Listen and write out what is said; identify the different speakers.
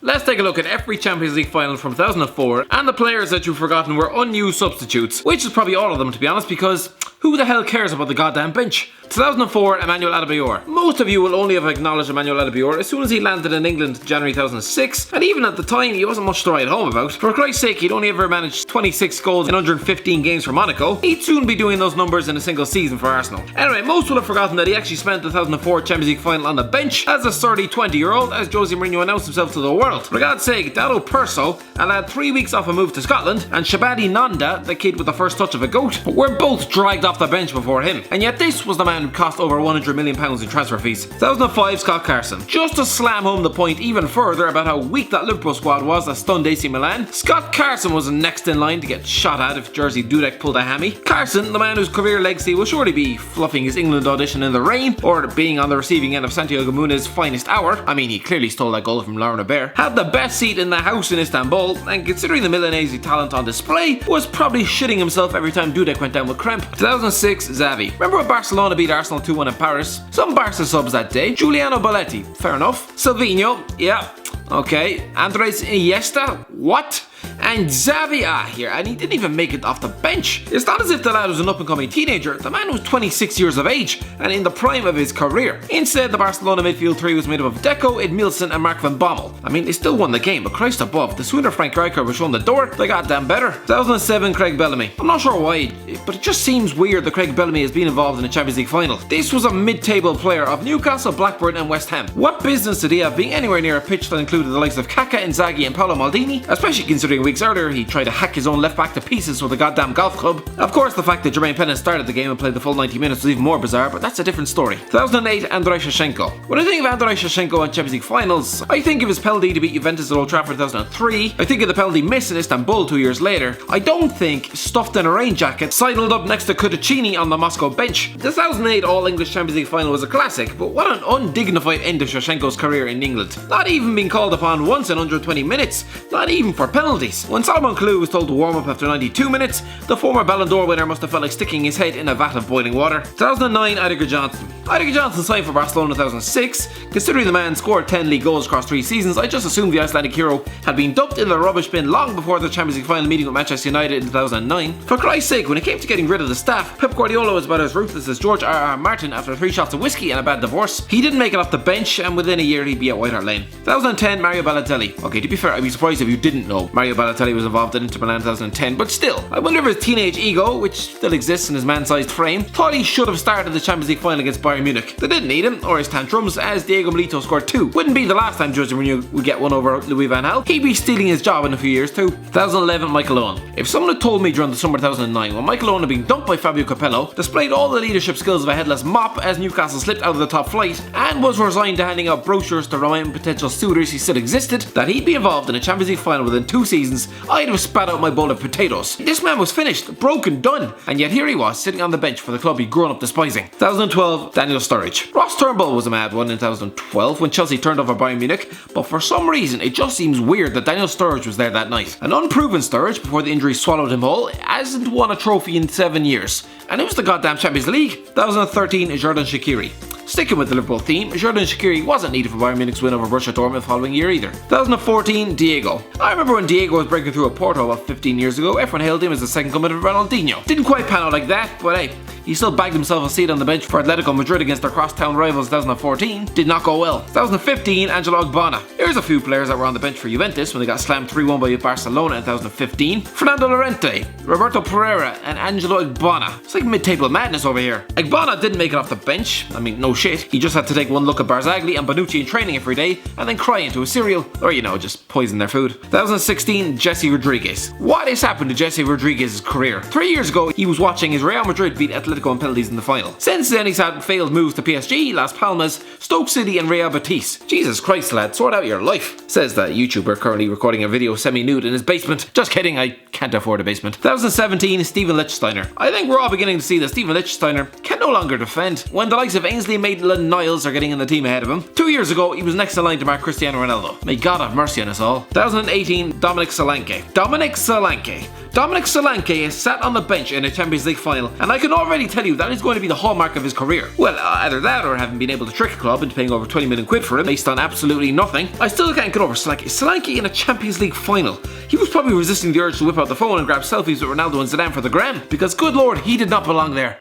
Speaker 1: Let's take a look at every Champions League final from 2004 and the players that you've forgotten were unused substitutes, which is probably all of them to be honest, because who the hell cares about the goddamn bench? 2004, Emmanuel Adebayor. Most of you will only have acknowledged Emmanuel Adebayor as soon as he landed in England January 2006, and even at the time he wasn't much to write home about. For Christ's sake, he'd only ever managed 26 goals in 115 games for Monaco. He'd soon be doing those numbers in a single season for Arsenal. Anyway, most will have forgotten that he actually spent the 2004 Champions League final on the bench as a sturdy 20-year-old as Jose Mourinho announced himself to the world. For God's sake, Dado Perso, a lad 3 weeks off a move to Scotland, and Shabani Nanda, the kid with the first touch of a goat, were both dragged off the bench before him. And yet this was the man who cost over £100 million in transfer fees. 2005, Scott Carson. Just to slam home the point even further about how weak that Liverpool squad was that stunned AC Milan, Scott Carson was next in line to get shot at if Jersey Dudek pulled a hammy. Carson, the man whose career legacy will surely be fluffing his England audition in the rain, or being on the receiving end of Santiago Muna's finest hour. I mean, he clearly stole that goal from Lauren Aubert. Had the best seat in the house in Istanbul, and considering the Milanese talent on display, was probably shitting himself every time Dudek went down with cramp. 2006, Xavi. Remember when Barcelona beat Arsenal 2-1 in Paris? Some Barca subs that day. Giuliano Belletti, fair enough. Silvinho, yeah, okay. Andres Iniesta, what? And Xavi here, and he didn't even make it off the bench. It's not as if the lad was an up-and-coming teenager. The man was 26 years of age and in the prime of his career. Instead, the Barcelona midfield three was made up of Deco, Edmilson and Mark van Bommel. I mean, they still won the game, but Christ above, the sooner Frank Rijkaard was shown the door, they got damn better. 2007, Craig Bellamy. I'm not sure why, but it just seems weird that Craig Bellamy has been involved in a Champions League final. This was a mid-table player of Newcastle, Blackburn and West Ham. What business did he have being anywhere near a pitch that included the likes of Kaka, Inzaghi and Paolo Maldini, especially considering weeks earlier he tried to hack his own left back to pieces with a goddamn golf club. Of course, the fact that Jermaine Pennant started the game and played the full 90 minutes was even more bizarre, but that's a different story. 2008, Andrei Shevchenko. When I think of Andrei Shevchenko in Champions League finals, I think of his penalty to beat Juventus at Old Trafford in 2003, I think of the penalty miss in Istanbul 2 years later. I don't think stuffed in a rain jacket, sidled up next to Kudicini on the Moscow bench. The 2008 All-English Champions League final was a classic, but what an undignified end to Shevchenko's career in England. Not even being called upon once in 120 minutes, not even for penalties. When Solomon Kalou was told to warm up after 92 minutes, the former Ballon d'Or winner must have felt like sticking his head in a vat of boiling water. 2009, Idiger Johnson. Idiger Johnson signed for Barcelona in 2006. Considering the man scored 10 league goals across 3 seasons, I just assumed the Icelandic hero had been dumped in the rubbish bin long before the Champions League final meeting with Manchester United in 2009. For Christ's sake, when it came to getting rid of the staff, Pep Guardiola was about as ruthless as George R.R. Martin after 3 shots of whiskey and a bad divorce. He didn't make it off the bench, and within a year he'd be at White Hart Lane. 2010, Mario Balotelli. Okay, to be fair, I'd be surprised if you didn't know Mario Balotelli was involved in Inter Milan 2010, but still, I wonder if his teenage ego, which still exists in his man-sized frame, thought he should have started the Champions League final against Bayern Munich. They didn't need him, or his tantrums, as Diego Milito scored 2. Wouldn't be the last time Jose Mourinho would get one over Louis van Gaal. He'd be stealing his job in a few years too. 2011, Michael Owen. If someone had told me during the summer 2009, when Michael Owen had been dumped by Fabio Capello, displayed all the leadership skills of a headless mop as Newcastle slipped out of the top flight, and was resigned to handing out brochures to remind potential suitors he still existed, that he'd be involved in a Champions League final within 2 seasons, I'd have spat out my bowl of potatoes. This man was finished, broken, done, and yet here he was, sitting on the bench for the club he'd grown up despising. 2012, Daniel Sturridge. Ross Turnbull was a mad one in 2012 when Chelsea turned over Bayern Munich, but for some reason it just seems weird that Daniel Sturridge was there that night. An unproven Sturridge, before the injury swallowed him whole, hasn't won a trophy in 7 years. And it was the goddamn Champions League. 2013, Xherdan Shaqiri. Sticking with the Liverpool theme, Xherdan Shaqiri wasn't needed for Bayern Munich's win over Borussia Dortmund the following year either. 2014, Diego. I remember when Diego was breaking through at Porto about 15 years ago, everyone hailed him as the second coming of Ronaldinho. Didn't quite pan out like that, but hey, he still bagged himself a seat on the bench for Atletico Madrid against their crosstown rivals 2014. Did not go well. 2015, Angelo Ogbonna. Here's a few players that were on the bench for Juventus when they got slammed 3-1 by Barcelona in 2015. Fernando Llorente, Roberto Pereira and Angelo Ogbonna. It's like mid-table madness over here. Ogbonna didn't make it off the bench. I mean, no shit. He just had to take one look at Barzagli and Bonucci in training every day and then cry into a cereal, or just poison their food. 2016, Jesse Rodriguez. What has happened to Jesse Rodriguez's career? 3 years ago, he was watching his Real Madrid beat Atletico in penalties in the final. Since then, he's had failed moves to PSG, Las Palmas, Stoke City and Real Betis. Jesus Christ, lad, sort out your life, says that YouTuber currently recording a video semi-nude in his basement. Just kidding, I can't afford a basement. 2017, Steven Lichtsteiner. I think we're all beginning to see that Steven Lichtsteiner can no longer defend when the likes of Ainsley Maitland-Niles are getting in the team ahead of him. 2 years ago, he was next in line to mark Cristiano Ronaldo. May God have mercy on us all. 2018, Dominic Solanke. Dominic Solanke is sat on the bench in a Champions League final, and I can already probably tell you that is going to be the hallmark of his career. Well, either that or having been able to trick a club into paying over 20 million quid for him based on absolutely nothing. I still can't get over Solanke in a Champions League final. He was probably resisting the urge to whip out the phone and grab selfies with Ronaldo and Zidane for the gram, because good lord, he did not belong there.